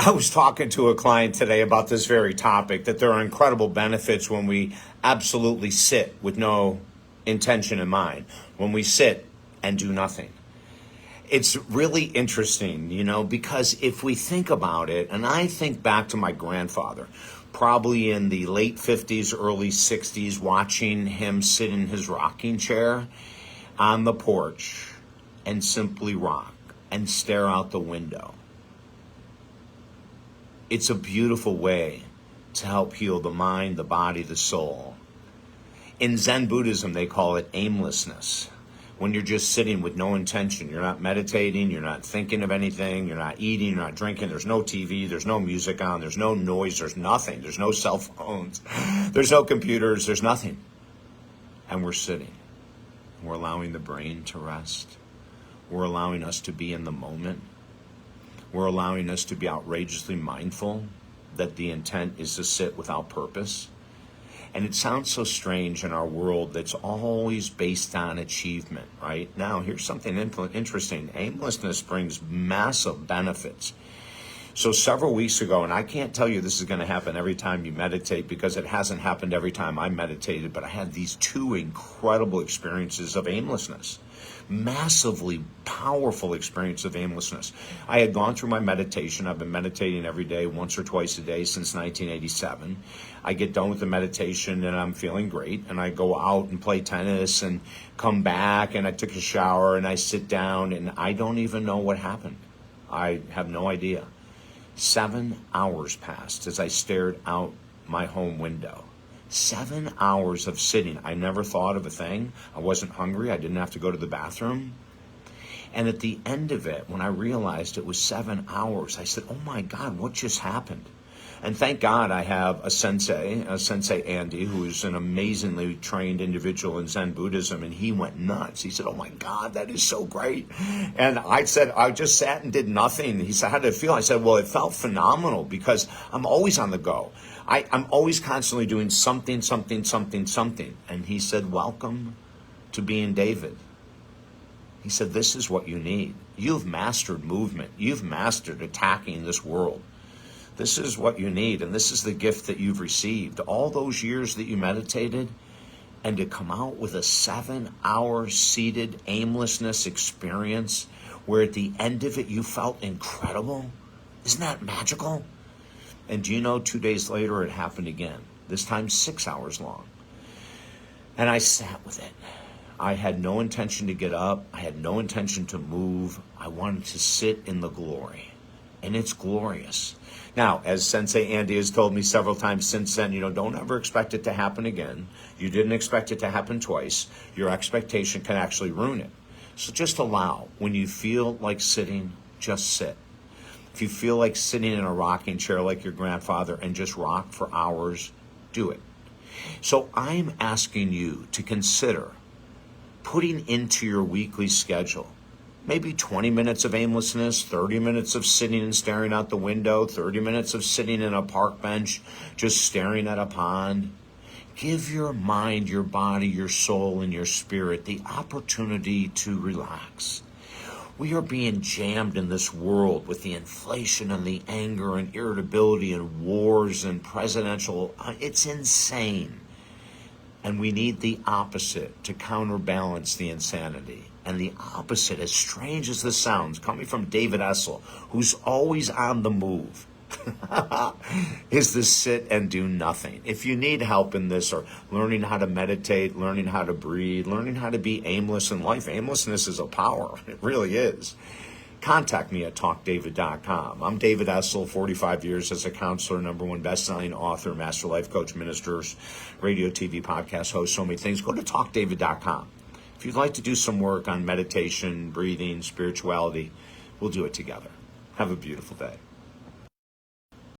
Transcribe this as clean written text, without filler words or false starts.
I was talking to a client today about this very topic, that there are incredible benefits when we absolutely sit with no intention in mind, when we sit and do nothing. It's really interesting, because if we think about it, and I think back to my grandfather, probably in the late 50s, early 60s, watching him sit in his rocking chair on the porch and simply rock and stare out the window. It's a beautiful way to help heal the mind, the body, the soul. In Zen Buddhism, they call it aimlessness. When you're just sitting with no intention, you're not meditating, you're not thinking of anything, you're not eating, you're not drinking, there's no TV, there's no music on, there's no noise, there's nothing, there's no cell phones, there's no computers, there's nothing. And we're sitting. We're allowing the brain to rest. We're allowing us to be in the moment. We're allowing us to be outrageously mindful that the intent is to sit without purpose. And it sounds so strange in our world that's always based on achievement, right? Now, here's something interesting. Aimlessness brings massive benefits. So several weeks ago, and I can't tell you this is going to happen every time you meditate because it hasn't happened every time I meditated, but I had these two incredible experiences of aimlessness. Massively powerful experience of aimlessness. I had gone through my meditation. I've been meditating every day, once or twice a day since 1987. I get done with the meditation and I'm feeling great. And I go out and play tennis and come back and I took a shower and I sit down and I don't even know what happened. I have no idea. 7 hours passed as I stared out my home window. 7 hours of sitting. I never thought of a thing. I wasn't hungry. I didn't have to go to the bathroom. And at the end of it, when I realized it was 7 hours, I said, oh my God, what just happened? And thank God I have a Sensei Andy, who is an amazingly trained individual in Zen Buddhism, and he went nuts. He said, oh my God, that is so great. And I said, I just sat and did nothing. He said, how did it feel? I said, well, it felt phenomenal because I'm always on the go. I'm always constantly doing something. And he said, welcome to being David. He said, this is what you need. You've mastered movement. You've mastered attacking this world. This is what you need, and this is the gift that you've received. All those years that you meditated, and to come out with a 7-hour seated aimlessness experience where at the end of it you felt incredible. Isn't that magical? And do you know, 2 days later it happened again, this time 6 hours long. And I sat with it. I had no intention to get up. I had no intention to move. I wanted to sit in the glory. And it's glorious. Now, as Sensei Andy has told me several times since then, don't ever expect it to happen again. You didn't expect it to happen twice. Your expectation can actually ruin it. So just allow. When you feel like sitting, just sit. If you feel like sitting in a rocking chair like your grandfather and just rock for hours, do it. So I'm asking you to consider putting into your weekly schedule maybe 20 minutes of aimlessness, 30 minutes of sitting and staring out the window, 30 minutes of sitting in a park bench, just staring at a pond. Give your mind, your body, your soul, and your spirit the opportunity to relax. We are being jammed in this world with the inflation and the anger and irritability and wars and presidential. It's insane. And we need the opposite to counterbalance the insanity. And the opposite, as strange as this sounds, coming from David Essel, who's always on the move, is to sit and do nothing. If you need help in this, or learning how to meditate, learning how to breathe, learning how to be aimless in life, aimlessness is a power. It really is. Contact me at talkdavid.com. I'm David Essel, 45 years as a counselor, #1 best-selling author, master life coach, ministers, radio, TV, podcast host, so many things. Go to talkdavid.com. If you'd like to do some work on meditation, breathing, spirituality, we'll do it together. Have a beautiful day.